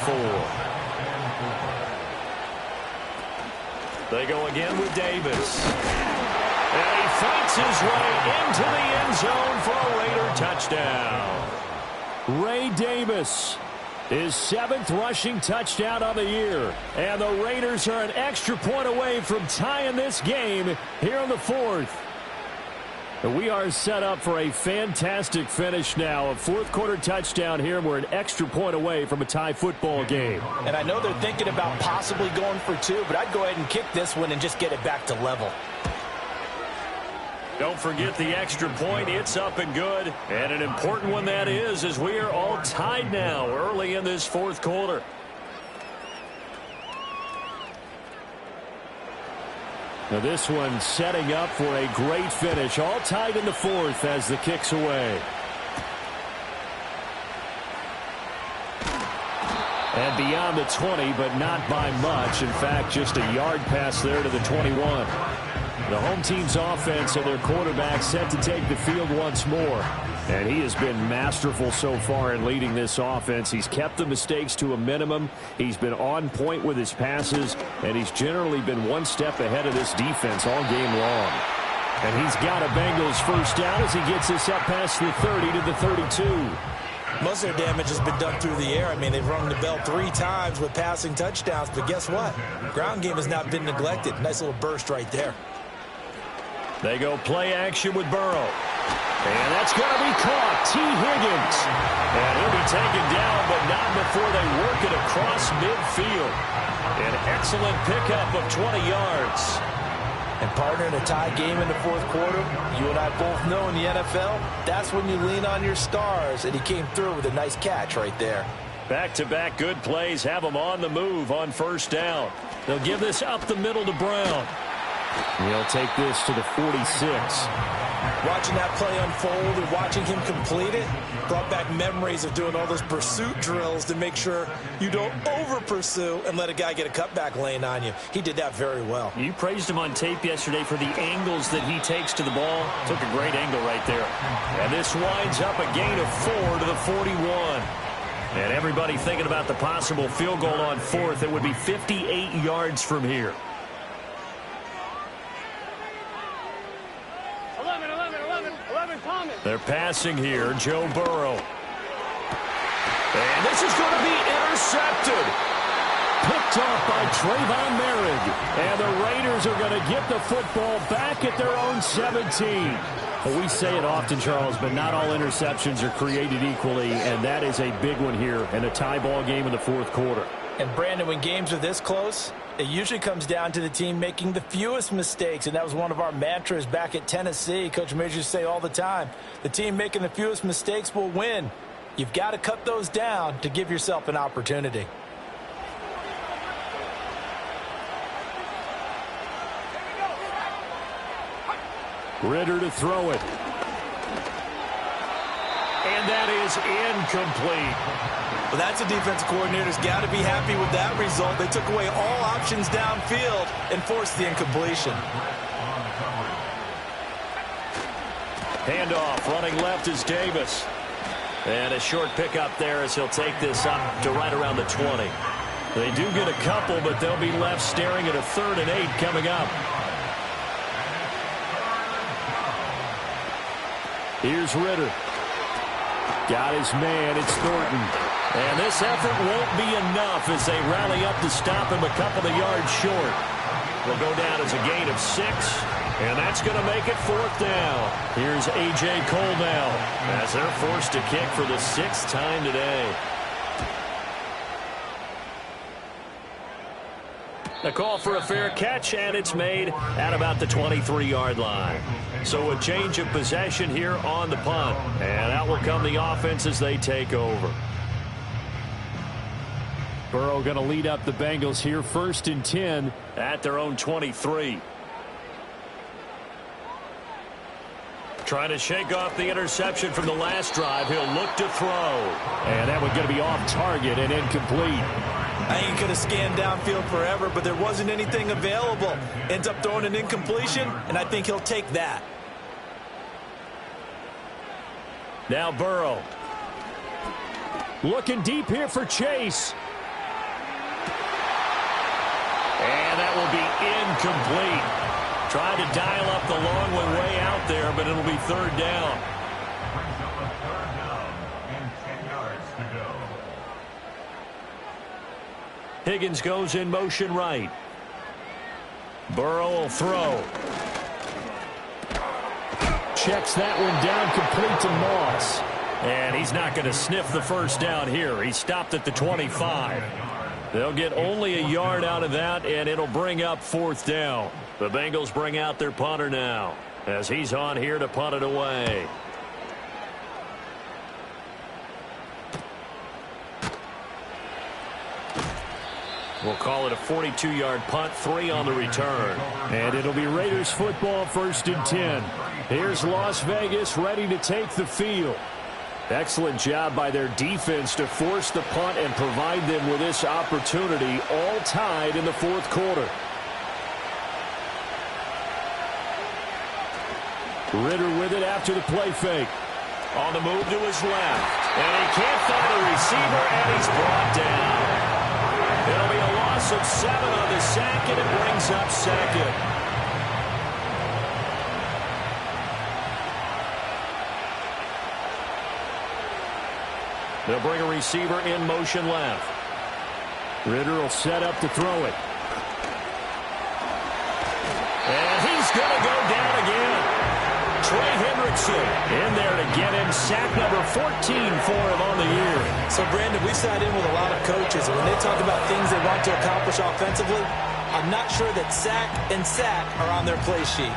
4. They go again with Davis. And he fights his way into the end zone for a Raider touchdown. Ray Davis, his 7th rushing touchdown on the year. And the Raiders are an extra point away from tying this game here in the 4th. We are set up for a fantastic finish now. A 4th quarter touchdown here. We're an extra point away from a tie football game. And I know they're thinking about possibly going for 2, but I'd go ahead and kick this one and just get it back to level. Don't forget the extra point. It's up and good. And an important one that is, as we are all tied now early in this 4th quarter. Now this one setting up for a great finish. All tied in the 4th as the kick's away. And beyond the 20, but not by much. In fact, just a yard pass there to the 21. The home team's offense and their quarterback set to take the field once more. And he has been masterful so far in leading this offense. He's kept the mistakes to a minimum. He's been on point with his passes. And he's generally been one step ahead of this defense all game long. And he's got a Bengals first down as he gets this up past the 30 to the 32. Most of their damage has been done through the air. I mean, they've rung the bell 3 times with passing touchdowns. But guess what? Ground game has not been neglected. Nice little burst right there. They go play action with Burrow. And that's going to be caught. T. Higgins. And he'll be taken down, but not before they work it across midfield. An excellent pickup of 20 yards. And partner, in a tie game in the 4th quarter, you and I both know in the NFL, that's when you lean on your stars. And he came through with a nice catch right there. Back-to-back good plays have them on the move on first down. They'll give this up the middle to Brown. He'll take this to the 46. Watching that play unfold and watching him complete it brought back memories of doing all those pursuit drills to make sure you don't over-pursue and let a guy get a cutback lane on you. He did that very well. You praised him on tape yesterday for the angles that he takes to the ball. Took a great angle right there. And this winds up a gain of 4 to the 41. And everybody thinking about the possible field goal on 4th. It would be 58 yards from here. 11 Thomas. They're passing here, Joe Burrow. And this is going to be intercepted. picked off by Trayvon Merrick. And the Raiders are going to get the football back at their own 17. Well, we say it often, Charles, but not all interceptions are created equally, and that is a big one here in a tie ball game in the fourth quarter. And, Brandon, when games are this close, it usually comes down to the team making the fewest mistakes, and that was one of our mantras back at Tennessee. Coach Majors used to say all the time, the team making the fewest mistakes will win. You've got to cut those down to give yourself an opportunity. Ritter to throw it. And that is incomplete. Well, that's a defensive coordinator's got to be happy with that result. They took away all options downfield and forced the incompletion. Handoff, running left is Davis. And a short pickup there as he'll take this up to right around the 20. They do get a couple, but they'll be left staring at a 3rd and 8 coming up. Here's Ritter. Got his man. It's Thornton. And this effort won't be enough as they rally up to stop him a couple of yards short. Will go down as a gain of 6, and that's going to make it 4th down. Here's A.J. Cole now as they're forced to kick for the 6th time today. A call for a fair catch, and it's made at about the 23-yard line. So a change of possession here on the punt, and out will come the offense as they take over. Burrow going to lead up the Bengals here, 1st and 10 at their own 23. Trying to shake off the interception from the last drive. He'll look to throw. And that one's going to be off target and incomplete. I think he could have scanned downfield forever, but there wasn't anything available. Ends up throwing an incompletion, and I think he'll take that. Now Burrow. Looking deep here for Chase. And that will be incomplete. Tried to dial up the long one way out there, but it'll be 3rd down. Brings up a 3rd down and 10 yards to go. Higgins goes in motion right. Burrow will throw. Checks that one down, complete to Moss. And he's not going to sniff the 1st down here. He stopped at the 25. They'll get only a yard out of that, and it'll bring up 4th down. The Bengals bring out their punter now as he's on here to punt it away. We'll call it a 42-yard punt, 3 on the return. And it'll be Raiders football, 1st and 10. Here's Las Vegas ready to take the field. Excellent job by their defense to force the punt and provide them with this opportunity, all tied in the 4th quarter. Ritter with it after the play fake. On the move to his left. And he can't find a receiver, and he's brought down. It'll be a loss of 7 on the sack, and it brings up 2nd. They'll bring a receiver in motion left. Ritter will set up to throw it. And he's going to go down again. Trey Hendrickson in there to get him. Sack number 14 for him on the year. So, Brandon, we sat in with a lot of coaches, and when they talk about things they want to accomplish offensively, I'm not sure that sack and sack are on their play sheet.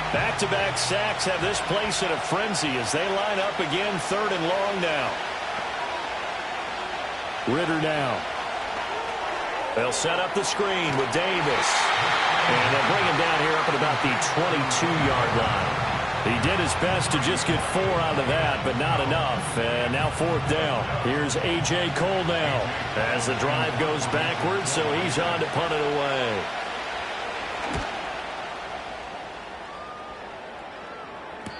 Back-to-back sacks have this place in a frenzy as they line up again, 3rd and long now. Ritter now. They'll set up the screen with Davis. And they'll bring him down here up at about the 22-yard line. He did his best to just get 4 out of that, but not enough. And now 4th down. Here's A.J. Cole now as the drive goes backwards, so he's on to punt it away.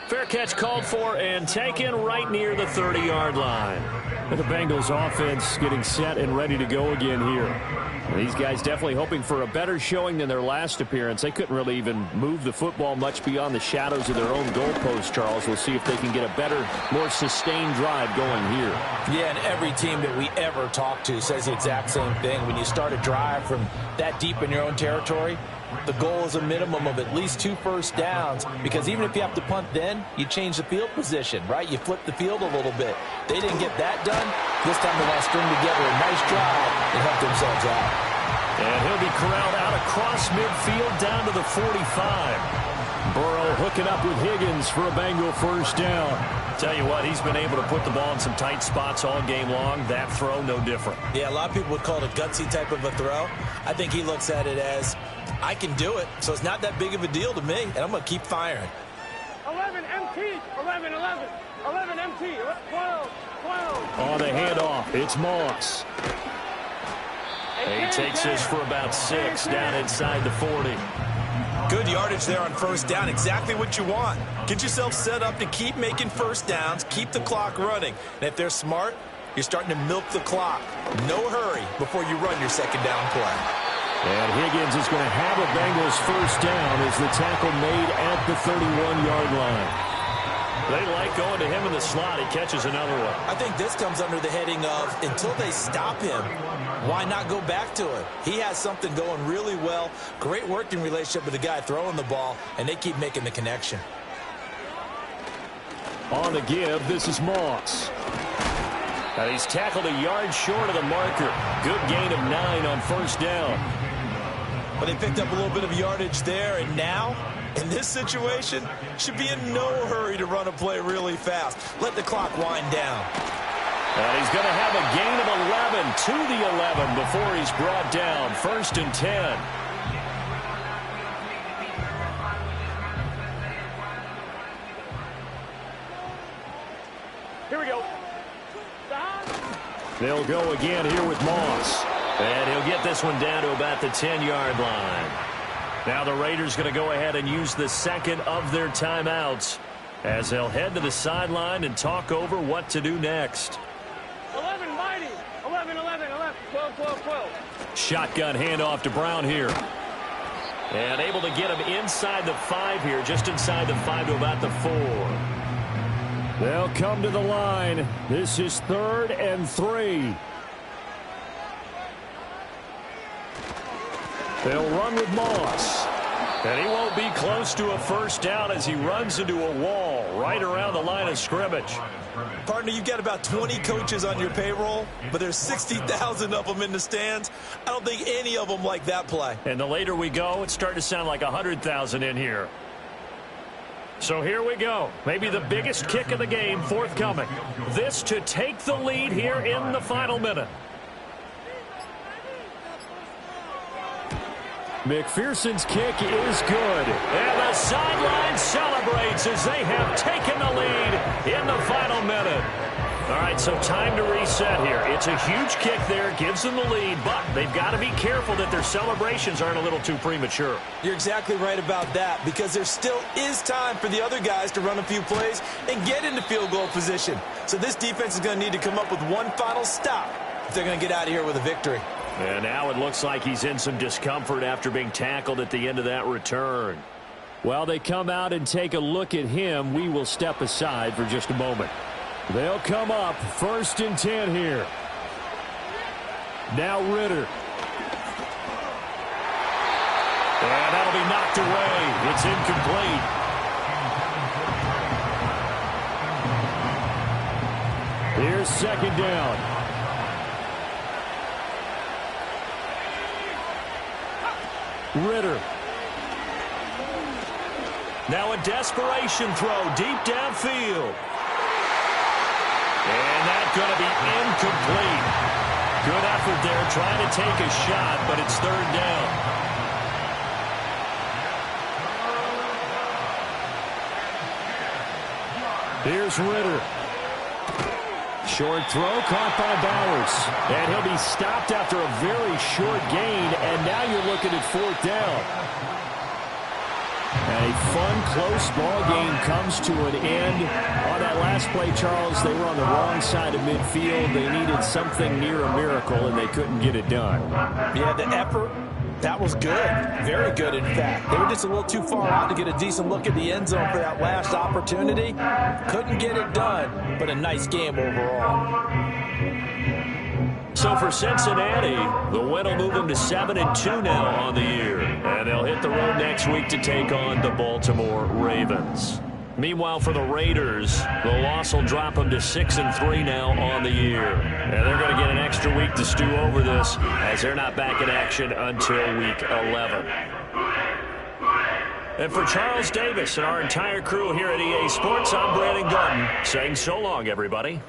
Fair catch called for and taken right near the 30-yard line. The Bengals offense getting set and ready to go again here. These guys definitely hoping for a better showing than their last appearance. They couldn't really even move the football much beyond the shadows of their own goalpost, Charles. We'll see if they can get a better, more sustained drive going here. Yeah, and every team that we ever talk to says the exact same thing. When you start a drive from that deep in your own territory, the goal is a minimum of at least 2 first downs, because even if you have to punt then, you change the field position, right? You flip the field a little bit. They didn't get that done. This time they want to string together a nice drive and help themselves out. And he'll be corralled out across midfield down to the 45. Burrow hooking up with Higgins for a Bengal first down. Tell you what, he's been able to put the ball in some tight spots all game long. That throw, no different. Yeah, a lot of people would call it a gutsy type of a throw. I think he looks at it as, I can do it, so it's not that big of a deal to me, and I'm going to keep firing. 11 MT, 11, 11, 11 MT, 12, 12. On the handoff, it's Moss. He takes this for about 6 down inside the 40. Good yardage there on first down. Exactly what you want. Get yourself set up to keep making first downs, keep the clock running. And if they're smart, you're starting to milk the clock. No hurry before you run your second down play. And Higgins is going to have a Bengals first down as the tackle made at the 31-yard line. They like going to him in the slot. He catches another one. I think this comes under the heading of, until they stop him, why not go back to it? He has something going really well. Great working relationship with the guy throwing the ball, and they keep making the connection. On the give, this is Moss. And he's tackled a yard short of the marker. Good gain of 9 on first down. But they picked up a little bit of yardage there, and now, in this situation, should be in no hurry to run a play really fast. Let the clock wind down. And he's going to have a gain of 11 to the 11 before he's brought down. 1st and 10. Here we go. They'll go again here with Moss. And he'll get this one down to about the 10-yard line. Now the Raiders going to go ahead and use the second of their timeouts as they'll head to the sideline and talk over what to do next. 11 mighty. 11, 11, 11, 12, 12, 12. Shotgun handoff to Brown here. And able to get him inside the 5 here, just inside the 5 to about the 4. They'll come to the line. This is 3rd and 3. They'll run with Moss. And he won't be close to a first down as he runs into a wall right around the line of scrimmage. Partner, you've got about 20 coaches on your payroll, but there's 60,000 of them in the stands. I don't think any of them like that play. And the later we go, it's starting to sound like 100,000 in here. So here we go. Maybe the biggest kick of the game forthcoming. This to take the lead here in the final minute. McPherson's kick is good. And the sideline celebrates as they have taken the lead in the final minute. All right, so time to reset here. It's a huge kick there, gives them the lead, but they've got to be careful that their celebrations aren't a little too premature. You're exactly right about that, because there still is time for the other guys to run a few plays and get into field goal position. So this defense is going to need to come up with one final stop if they're going to get out of here with a victory. And now it looks like he's in some discomfort after being tackled at the end of that return. While they come out and take a look at him, we will step aside for just a moment. They'll come up 1st and 10 here. Now Ritter. And that'll be knocked away. It's incomplete. Here's 2nd down. Ritter. Now a desperation throw deep downfield. And that's going to be incomplete. Good effort there trying to take a shot, but it's 3rd down. Here's Ritter. Short throw caught by Bowers. And he'll be stopped after a very short gain, and now you're looking at 4th down. A fun, close ball game comes to an end. On that last play, Charles, they were on the wrong side of midfield. They needed something near a miracle, and they couldn't get it done. Yeah, the effort, that was good. Very good, in fact. They were just a little too far out to get a decent look at the end zone for that last opportunity. Couldn't get it done, but a nice game overall. So for Cincinnati, the win will move them to 7-2 now on the year. And they'll hit the road next week to take on the Baltimore Ravens. Meanwhile, for the Raiders, the loss will drop them to 6-3 now on the year. And they're going to get an extra week to stew over this as they're not back in action until week 11. And for Charles Davis and our entire crew here at EA Sports, I'm Brandon Gordon saying so long, everybody.